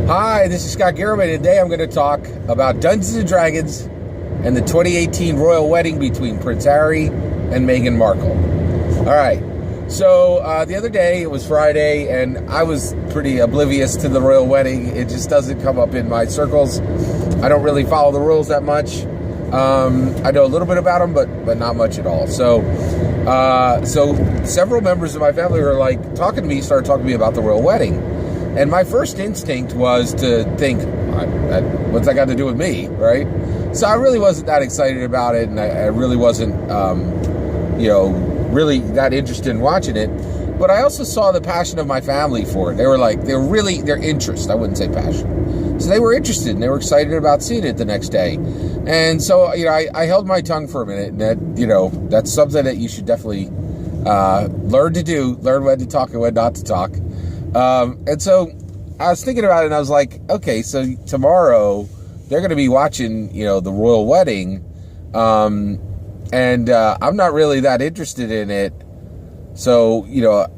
Hi, this is Scott Garibay. Today I'm going to talk about Dungeons & Dragons and the 2018 royal wedding between Prince Harry and Meghan Markle. All right, so the other day, it was Friday, and I was pretty oblivious to the royal wedding. It just doesn't come up in my circles. I don't really follow the rules that much. I know a little bit about them, but not much at all. So several members of my family were started talking to me about the royal wedding. And my first instinct was to think, what's that got to do with me, right? So I really wasn't that excited about it, and I really wasn't, really that interested in watching it. But I also saw the passion of my family for it. Their interest, I wouldn't say passion. So they were interested, and they were excited about seeing it the next day. And so, I held my tongue for a minute, and that, that's something that you should definitely learn to do, learn when to talk and when not to talk. And so I was thinking about it, and I was like, okay, so tomorrow they're going to be watching, the royal wedding. And I'm not really that interested in it. So,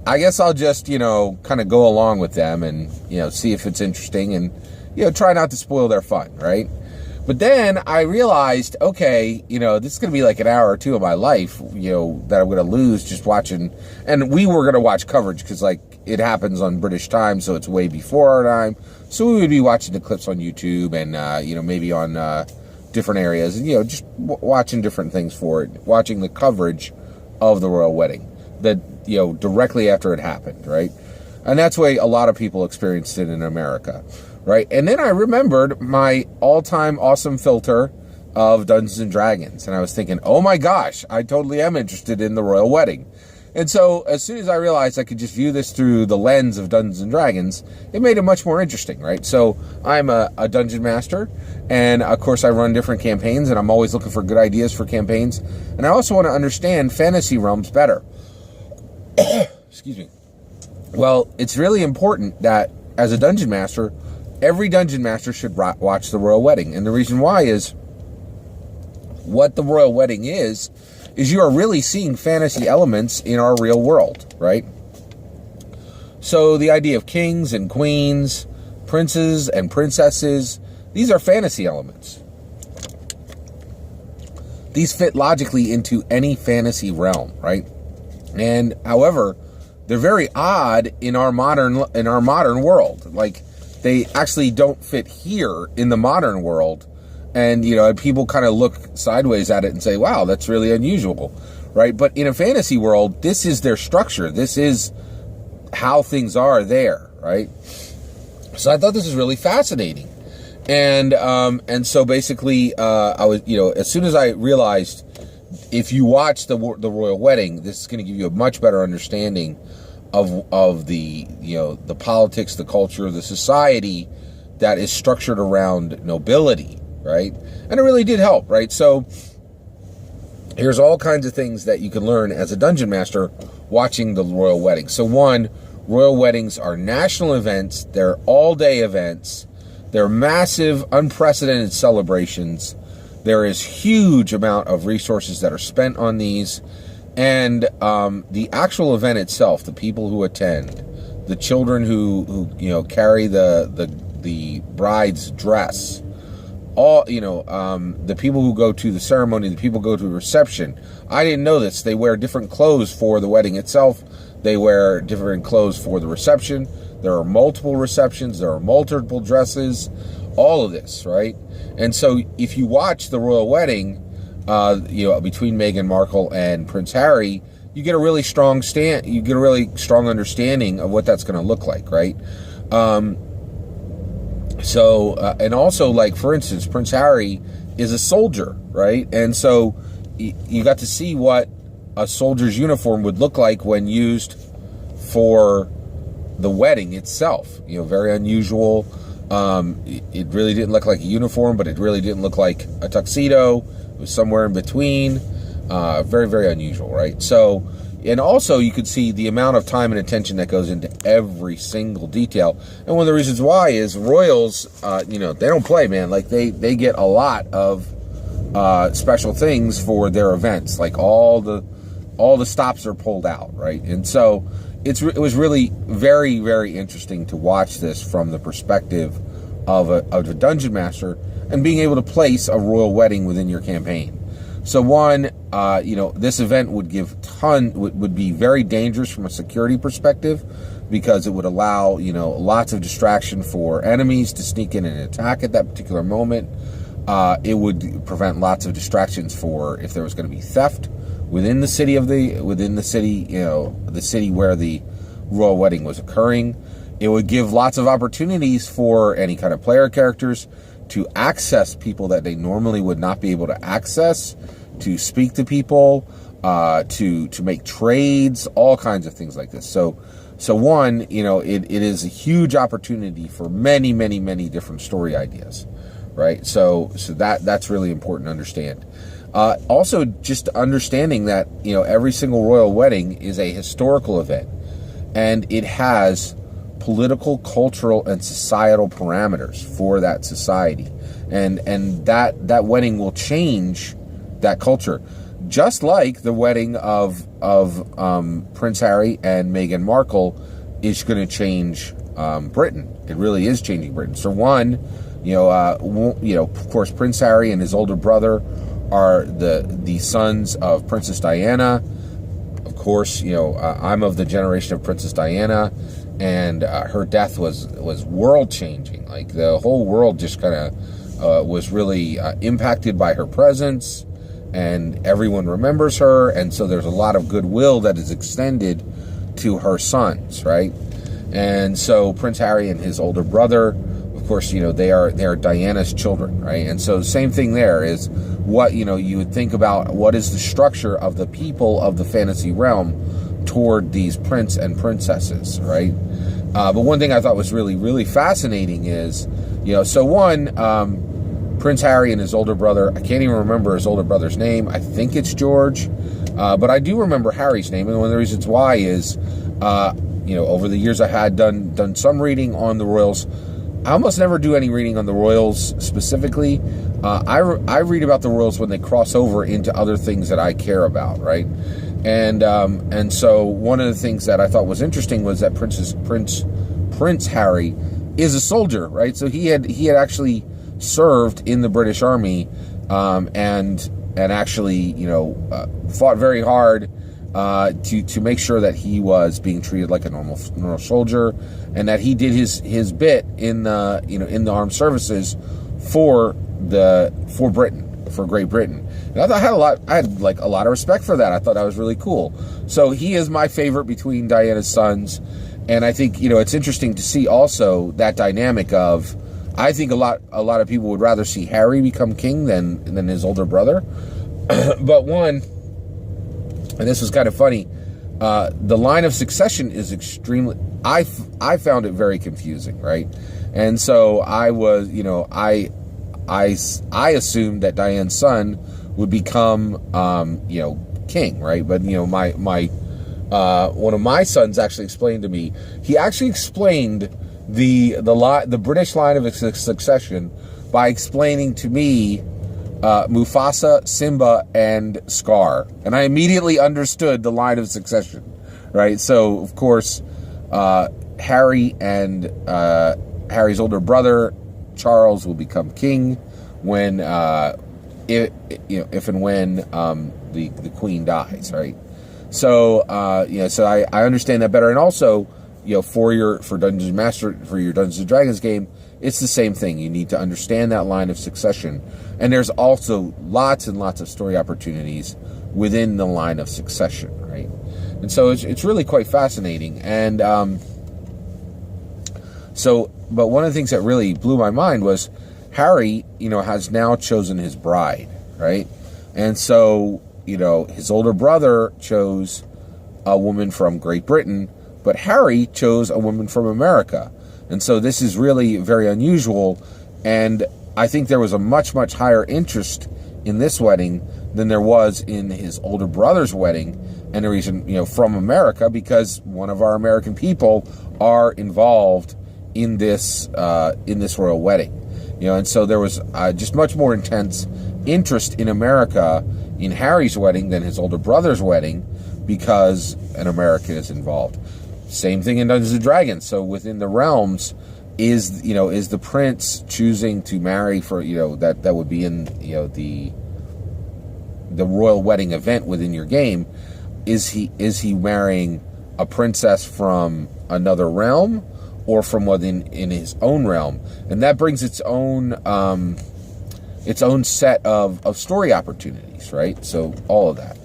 I guess I'll just, kind of go along with them and, see if it's interesting and, try not to spoil their fun. Right. But then I realized, okay, this is going to be like an hour or two of my life, that I'm going to lose just watching. And we were going to watch coverage because, it happens on British time, so it's way before our time. So we would be watching the clips on YouTube and, maybe on different areas and, just watching different things for it, watching the coverage of the royal wedding that, directly after it happened, right? And that's the way a lot of people experienced it in America. Right, and then I remembered my all-time awesome filter of Dungeons & Dragons, and I was thinking, oh my gosh, I totally am interested in the royal wedding. And so as soon as I realized I could just view this through the lens of Dungeons & Dragons, it made it much more interesting, right? So I'm a dungeon master, and of course I run different campaigns, and I'm always looking for good ideas for campaigns, and I also want to understand fantasy realms better. Excuse me. Well, it's really important that as a dungeon master, every dungeon master should watch the royal wedding. And the reason why is what the royal wedding is you are really seeing fantasy elements in our real world, right? So the idea of kings and queens, princes and princesses, these are fantasy elements. These fit logically into any fantasy realm, right? And however, they're very odd in our modern world. They actually don't fit here in the modern world. And, people kind of look sideways at it and say, wow, that's really unusual, right? But in a fantasy world, this is their structure. This is how things are there, right? So I thought this was really fascinating. And so basically, I was, as soon as I realized if you watch the royal wedding, this is going to give you a much better understanding of the the politics, the culture, the society that is structured around nobility, right? And it really did help, right? So here's all kinds of things that you can learn as a dungeon master watching the royal wedding. So one, royal weddings are national events. They're all-day events. They're massive, unprecedented celebrations. There is huge amount of resources that are spent on these. And the actual event itself, the people who attend, the children who carry the bride's dress, all the people who go to the ceremony, the people who go to the reception. I didn't know this. They wear different clothes for the wedding itself. They wear different clothes for the reception. There are multiple receptions. There are multiple dresses. All of this, right? And so if you watch the royal wedding, between Meghan Markle and Prince Harry, you get a really strong understanding of what that's going to look like, right? And also, for instance, Prince Harry is a soldier, right? And so you got to see what a soldier's uniform would look like when used for the wedding itself. Very unusual. It really didn't look like a uniform, but it really didn't look like a tuxedo. It was somewhere in between. Very, very unusual, right? So, and also you could see the amount of time and attention that goes into every single detail. And one of the reasons why is royals, they don't play, man. They get a lot of special things for their events. All the stops are pulled out, right? And so it was really very, very interesting to watch this from the perspective of a dungeon master and being able to place a royal wedding within your campaign. So one, this event would would be very dangerous from a security perspective, because it would allow, lots of distraction for enemies to sneak in and attack at that particular moment. It would prevent lots of distractions for if there was going to be theft within the city the city where the royal wedding was occurring. It would give lots of opportunities for any kind of player characters to access people that they normally would not be able to access, to speak to people, to make trades, all kinds of things like this. So one, it is a huge opportunity for many, many, many different story ideas, right? So that's really important to understand. Also, just understanding that, every single royal wedding is a historical event, and it has political, cultural, and societal parameters for that society. And that wedding will change that culture. Just like the wedding of Prince Harry and Meghan Markle is going to change Britain. It really is changing Britain. So one, of course, Prince Harry and his older brother are the sons of Princess Diana. Of course, I'm of the generation of Princess Diana, and her death was world changing. Like, the whole world just kind of was really impacted by her presence, and everyone remembers her, and so there's a lot of goodwill that is extended to her sons, right? And so Prince Harry and his older brother, of course, they are Diana's children, right? And so same thing there is what, you would think about what is the structure of the people of the fantasy realm toward these prince and princesses, right? But one thing I thought was really, really fascinating is, so one, Prince Harry and his older brother, I can't even remember his older brother's name. I think it's George, but I do remember Harry's name. And one of the reasons why is, over the years I had done some reading on the royals. I almost never do any reading on the royals specifically. I read about the royals when they cross over into other things that I care about, right? And so one of the things that I thought was interesting was that Prince Harry is a soldier, right? So he had actually served in the British Army, and actually, fought very hard to make sure that he was being treated like a normal soldier, and that he did his bit in the armed services for Britain, for Great Britain. And I thought I had a lot of respect for that. I thought that was really cool. So he is my favorite between Diana's sons, and I think it's interesting to see also that dynamic of, I think a lot of people would rather see Harry become king than his older brother. But one, and this was kind of funny, the line of succession is extremely, I found it very confusing, right? And so I was, I assumed that Diane's son would become, king, right? But, my one of my sons actually explained to me, he actually explained the British line of succession by explaining to me Mufasa, Simba, and Scar, and I immediately understood the line of succession, right? So of course, Harry and Harry's older brother Charles will become king when if and when the queen dies, right? So so I understand that better, and also, for your Dungeons and Dragons game, it's the same thing. You need to understand that line of succession, and there's also lots and lots of story opportunities within the line of succession, right? And so it's really quite fascinating. And but one of the things that really blew my mind was Harry, has now chosen his bride, right? And so, his older brother chose a woman from Great Britain, but Harry chose a woman from America. And so this is really very unusual, and I think there was a much, much higher interest in this wedding than there was in his older brother's wedding. And the reason, from America, because one of our American people are involved in this royal wedding. And so there was just much more intense interest in America in Harry's wedding than his older brother's wedding, because an American is involved. Same thing in Dungeons & Dragons. So within the realms, is the prince choosing to marry for, that would be in, the royal wedding event within your game. Is he marrying a princess from another realm or from within in his own realm? And that brings its own set of story opportunities, right? So all of that.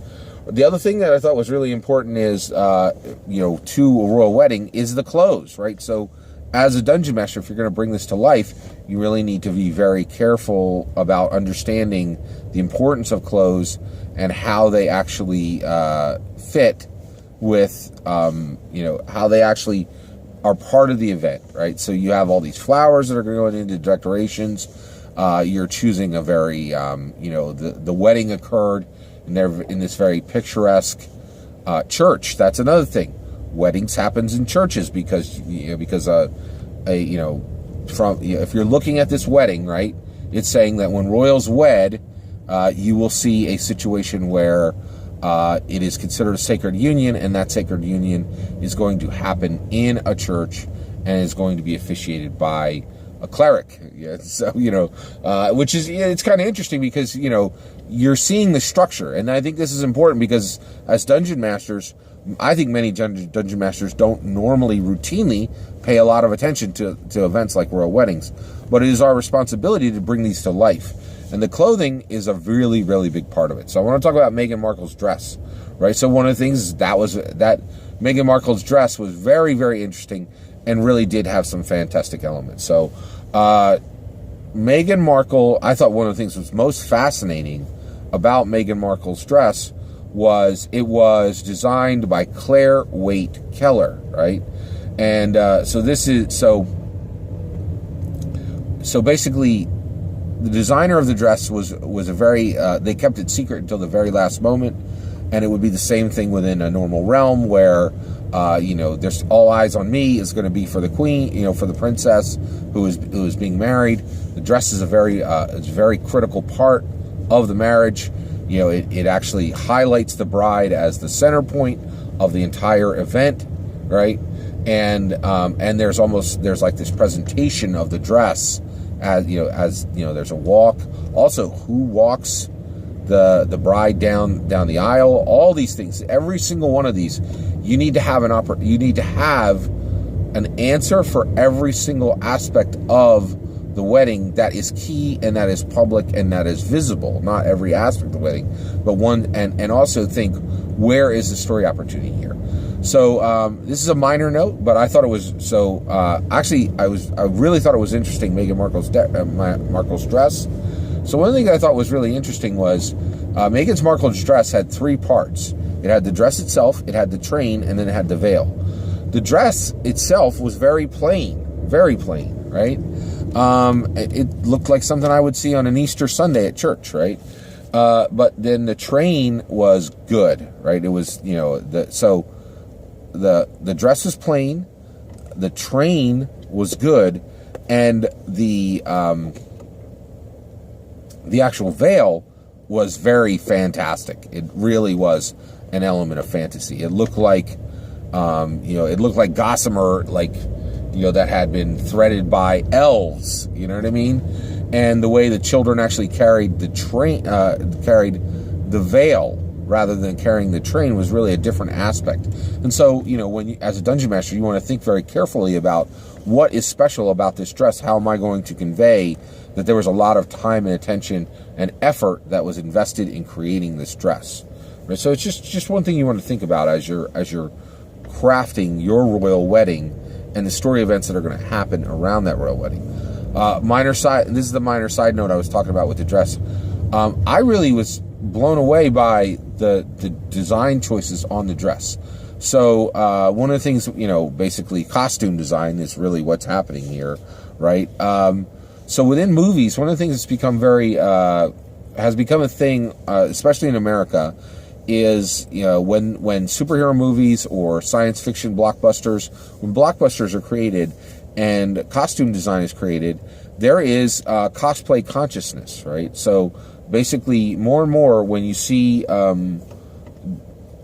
The other thing that I thought was really important is, to a royal wedding is the clothes, right? So as a dungeon master, if you're going to bring this to life, you really need to be very careful about understanding the importance of clothes and how they actually fit with, how they actually are part of the event, right? So you have all these flowers that are going into decorations. You're choosing a very, the wedding occurred in this very picturesque church. That's another thing. Weddings happens in churches because if you're looking at this wedding, right, it's saying that when royals wed, you will see a situation where it is considered a sacred union, and that sacred union is going to happen in a church and is going to be officiated by a cleric. Yeah, so which is, it's kind of interesting because you're seeing the structure, and I think this is important because as dungeon masters, I think many dungeon masters don't normally routinely pay a lot of attention to events like royal weddings, but it is our responsibility to bring these to life. And the clothing is a really, really big part of it. So I want to talk about Meghan Markle's dress, right? So one of the things that Meghan Markle's dress was very, very interesting and really did have some fantastic elements. So Meghan Markle, I thought one of the things that was most fascinating about Meghan Markle's dress was it was designed by Claire Waite Keller, right? And so basically the designer of the dress was a very, they kept it secret until the very last moment, and it would be the same thing within a normal realm where, there's all eyes on me is going to be for the queen, for the princess who is being married. The dress is a very critical part of the marriage. It actually highlights the bride as the center point of the entire event, right? And there's like this presentation of the dress as there's a walk. Also, who walks the bride down the aisle? All these things, every single one of these, you need to have an answer for every single aspect of the wedding that is key and that is public and that is visible. Not every aspect of the wedding, but one, and also think, where is the story opportunity here? So this is a minor note, but I thought it was so. Actually, I really thought it was interesting. Meghan Markle's dress. So one thing I thought was really interesting was Meghan Markle's dress had three parts. It had the dress itself, it had the train, and then it had the veil. The dress itself was very plain, right? It looked like something I would see on an Easter Sunday at church, right? But then the train was good, right? It was, the dress was plain, the train was good, and the actual veil was very fantastic. It really was an element of fantasy. It looked like, gossamer, that had been threaded by elves, you know what I mean? And the way the children actually carried the veil rather than carrying the train was really a different aspect. And so, when as a dungeon master, you want to think very carefully about what is special about this dress. How am I going to convey that there was a lot of time and attention and effort that was invested in creating this dress? Right? So it's just one thing you want to think about as you're crafting your royal wedding and the story events that are going to happen around that royal wedding. This is the minor side note I was talking about with the dress. I really was blown away by the design choices on the dress. So one of the things, basically costume design is really what's happening here, right? So within movies, one of the things that's become has become a thing, especially in America, is when superhero movies or science fiction blockbusters, when blockbusters are created and costume design is created, there is cosplay consciousness, right? So basically, more and more when you see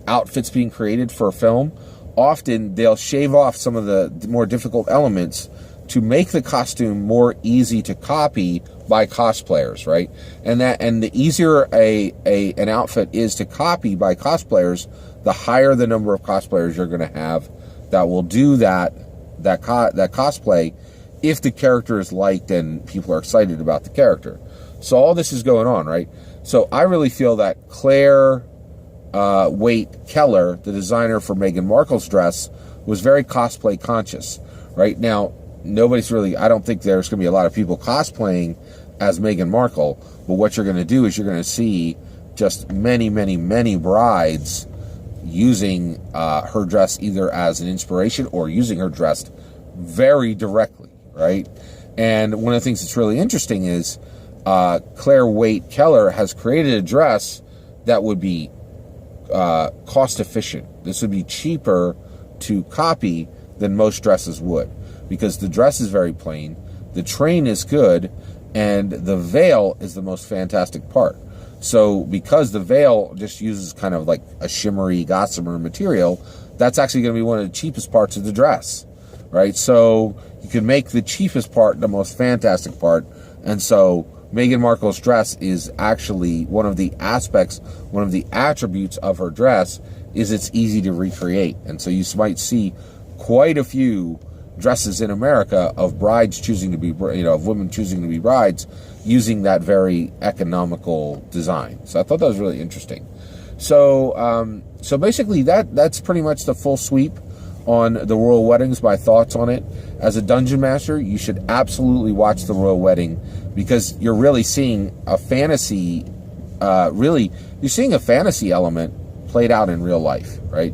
outfits being created for a film, often they'll shave off some of the more difficult elements to make the costume more easy to copy by cosplayers, right? And the easier an outfit is to copy by cosplayers, the higher the number of cosplayers you're going to have that will do that cosplay if the character is liked and people are excited about the character. So all this is going on, right? So I really feel that Claire Waite Keller, the designer for Meghan Markle's dress, was very cosplay conscious. Right now, I don't think there's going to be a lot of people cosplaying as Meghan Markle, but what you're going to do is you're going to see just many, many, many brides using her dress either as an inspiration or using her dress very directly, right? And one of the things that's really interesting is Claire Waite Keller has created a dress that would be cost efficient. This would be cheaper to copy than most dresses would, because the dress is very plain, the train is good, and the veil is the most fantastic part. So because the veil just uses kind of like a shimmery gossamer material, that's actually going to be one of the cheapest parts of the dress, right? So you can make the cheapest part the most fantastic part. And so Meghan Markle's dress is actually one of the attributes of her dress is it's easy to recreate. And so you might see quite a few dresses in America of brides choosing to be, of women choosing to be brides using that very economical design. So I thought that was really interesting. So, so basically that's pretty much the full sweep on the Royal Weddings, my thoughts on it. As a dungeon master, you should absolutely watch the Royal Wedding, because you're really seeing a fantasy, you're seeing a fantasy element played out in real life, right?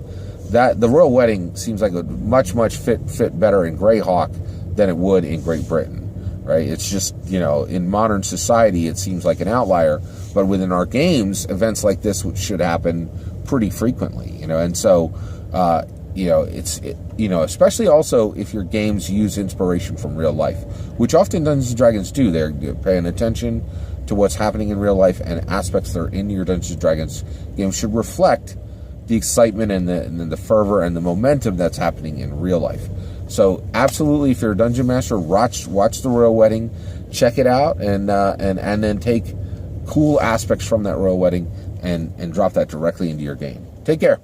That the Royal Wedding seems like it would much fit better in Greyhawk than it would in Great Britain, right? It's just, in modern society, it seems like an outlier, but within our games, events like this should happen pretty frequently, and so, especially also if your games use inspiration from real life, which often Dungeons & Dragons do. They're paying attention to what's happening in real life, and aspects that are in your Dungeons & Dragons game should reflect the excitement and the fervor and the momentum that's happening in real life. So absolutely, if you're a dungeon master, watch the Royal Wedding, check it out, and then take cool aspects from that Royal Wedding and drop that directly into your game. Take care.